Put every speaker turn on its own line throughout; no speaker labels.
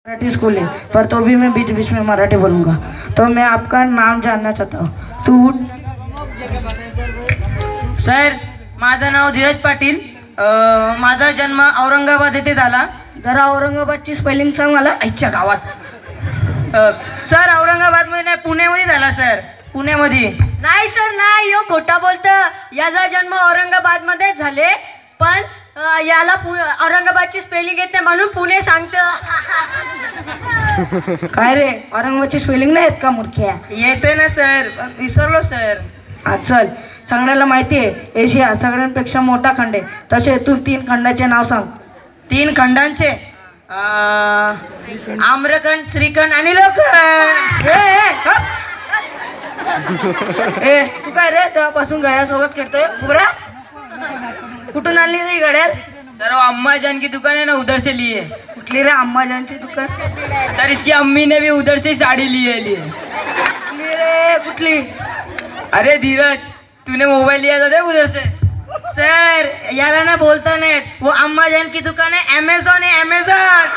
Marathi school है, पर तो भी मैं बीच बीच में मराठी बोलूँगा। तो मैं आपका नाम जानना चाहता हूँ।
सर, माझं नाव धीरज पाटील। माझा जन्म औरंगाबाद येथे झाला।
जरा औरंगाबादची स्पेलिंग सांग मला। आईच्या गावात
सर, औरंगाबादमध्ये नाही, पुण्यामध्ये झाला सर, पुण्यामध्ये।
नाही सर नाही, यो खोटा बोलतं। याचा जन्म औरंगाबादमध्ये झाले, पण याला औरंगाबादची स्पेलिंग येत नाही म्हणून पुणे सांगतं।
काय रे, औरंगाबादची स्पेलिंग नाही येत का मूर्ख्या?
येते ना सर, विसरलो सर।
चल, सगळ्याला माहिती आहे एशिया सगळ्यांपेक्षा मोठा खंड आहे, तसे तू 3 खंडाचे नाव सांग।
3 खंडांचे? आम्रखंड, श्रीखंड आणि लोखंड।
ए तू काय रे तेव्हापासून गड्यासोबत खेळतोय? पुरा कुठून आणली रे गड्यात?
सर, वो अम्मा जान की दुकान है ना, उधर से लिए।
कुठली रे अम्माजानची दुकान?
सर, इसकी अम्मी ने भी उधर से साड़ी ली है।
कुठली रे कुठली?
अरे धीरज, तूने मोबाइल लिया था उधर से। सर, याला ना बोलता नहीं, वो अम्मा जान की दुकान है, अमेझॉन है, अमेझॉन।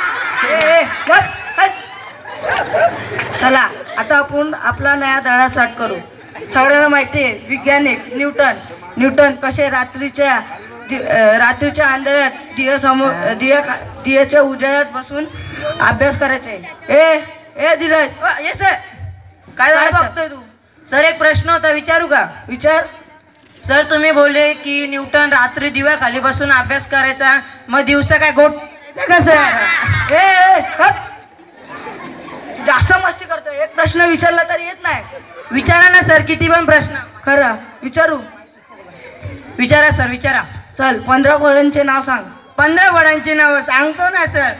चला आता आपण आपला नया धडा स्टार्ट करू। सगळ्यांना माहिती आहे वैज्ञानिक न्यूटन कसे रात्रीच्या अंधारात दियाच्या उजेडात बसून अभ्यास करायचे। ए धीरज,
ये सर, काय बघतोय तू? सर, एक प्रश्न होता, विचारू का?
विचार।
सर, तुम्ही बोलले की न्यूटन रात्री दिव्या खाली बसून अभ्यास करायचा, मग दिवसा काय गोट का सर?
जास्त मस्ती करतोय, एक प्रश्न विचारला तर येत नाही।
विचारा ना सर, किती पण प्रश्न।
खरं विचारू?
विचारा सर, विचारा।
चल, 15 फळांचे नाव सांग।
15 फळांची नाव सांगतो ना सर।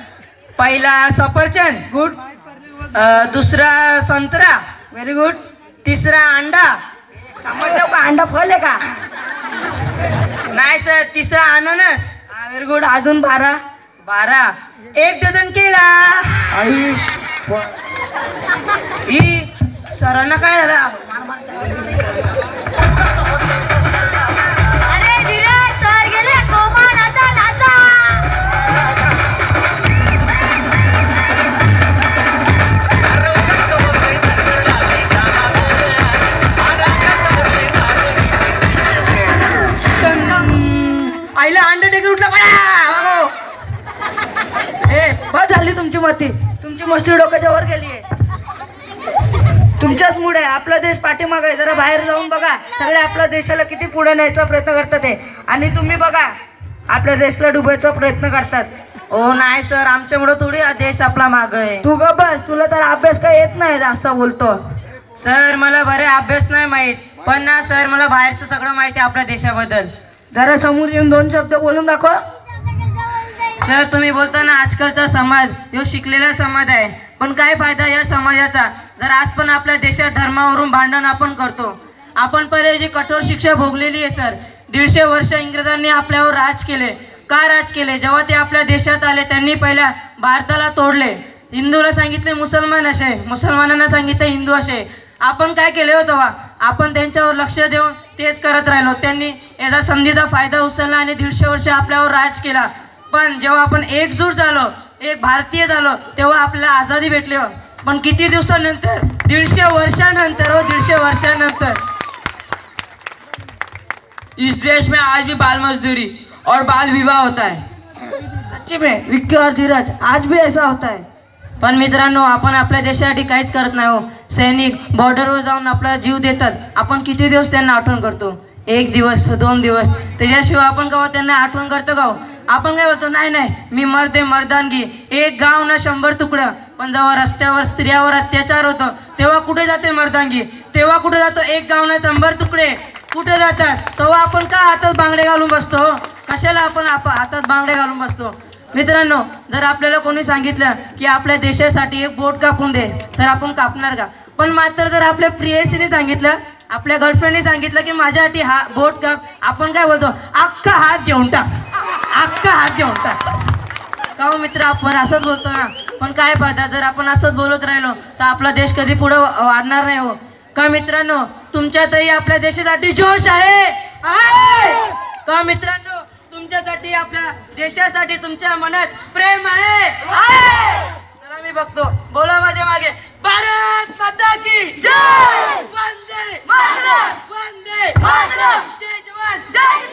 पहिला सफरचंद,
गुड।
दुसरा संत्रा,
व्हेरी गुड।
तिसरा अंडा,
समजलं का? अंडा फळ आहे का?
नाही सर, तिसरा अननस।
Very good. अजून 12?
12, 1 डझन केला।
आयुष
ही सरांना काय झालं?
अरे धीरज सर गेले, कोमल आता नाचा।
आईला अंडरटेकर उठला पडा।
बस झाली तुमची मस्ती डोक्याच्या वर गेली आहे। तुमच्याच मुळे आपला देश पाठीमागे आहे। जरा बाहेर जाऊन बघा, सगळे आपल्या देशाला किती पुढे न्यायचा प्रयत्न करतात आहे, आणि तुम्ही बघा आपल्या देशाला डुबायचा प्रयत्न करतात।
ओ नाही सर, आमच्यामुळे थोडी हा देश आपला माग आहे।
तू ग बस, तुला तर अभ्यास काय येत नाही, जास्त बोलतो।
सर, मला बरे अभ्यास नाही माहित, पण ना सर मला बाहेरचं सगळं माहिती आहे आपल्या देशाबद्दल।
जरा समोर येऊन 2 शब्द बोलून दाखव।
सर, तुम्ही बोलता ना आजकालचा समाज यो शिकलेला समाज आहे, पण काय फायदा या समाजाचा जर आज पण आपल्या देशात धर्मावरून भांडण आपण करतो। आपण पहिले जी कठोर शिक्षा भोगलेली आहे सर, 150 वर्ष इंग्रजांनी आपल्यावर राज केले। का राज केले? जेव्हा ते आपल्या देशात आले त्यांनी पहिल्या भारताला तोडले। हिंदूला सांगितले मुसलमान असे, मुसलमानांना सांगितले हिंदू असे। आपण काय केले होतं? आपण त्यांच्यावर लक्ष देऊन तेच करत राहिलो। त्यांनी याचा संधीचा फायदा उचलला आणि 150 वर्ष आपल्यावर राज केला। पण जेव्हा आपण एकजूट झालो, एक भारतीय झालो, तेव्हा आपल्याला आझादी भेटली। पण किती दिवसानंतर? 150 वर्षानंतर। 150 वर्षानंतर।
इस देश में आज भी बाल मजदूरी और बाल विवाह होता है।
सच्ची में विक्की और धीरज, आज भी ऐसा होता है।
पण मित्रांनो, आपण आपल्या देशासाठी काहीच करत नाही हो। सैनिक बॉर्डरवर जाऊन आपला जीव देतात, आपण किती दिवस त्यांना आठवण करतो? 1 दिवस, 2 दिवस, त्याच्याशिवाय आपण केव्हा त्यांना आठवण करतो का? आपण काय बोलतो? नाही मी मर्दे मर्दानगी, एक गाव ना 100 तुकडं। पण जेव्हा रस्त्यावर स्त्रियावर अत्याचार होतो तेव्हा कुठे जाते मर्दांगी? तेव्हा कुठे जातो? एक गाव ना 100 तुकडे कुठे जातात? तेव्हा आपण का हातात बांगडे घालून बसतो? कशाला आपण हातात बांगडे घालून बसतो? मित्रांनो, जर आपल्याला कोणी सांगितलं की आपल्या देशासाठी एक बोट कापून दे, तर आपण कापणार का? पण मात्र जर आपल्या प्रियसीने सांगितलं, आपल्या गर्लफ्रेंडने सांगितलं की माझ्यासाठी हा बोट काप, आपण काय बोलतो? अख्खा हात घेऊन टाक, अख्खा हात घेऊन टाक। का हो मित्र, आपण असंच बोलतो ना, पण काय फायदा? जर आपण असंच बोलत राहिलो तर आपला देश कधी पुढे वाढणार नाही हो। का मित्रांनो, तुमच्यातही आपल्या देशासाठी जोश आहे का मित्रांनो? तुमच्यासाठी, आपल्या देशासाठी तुमच्या मनात प्रेम आहे? चला मी बघतो
वंदे मातरम, जय जवान जय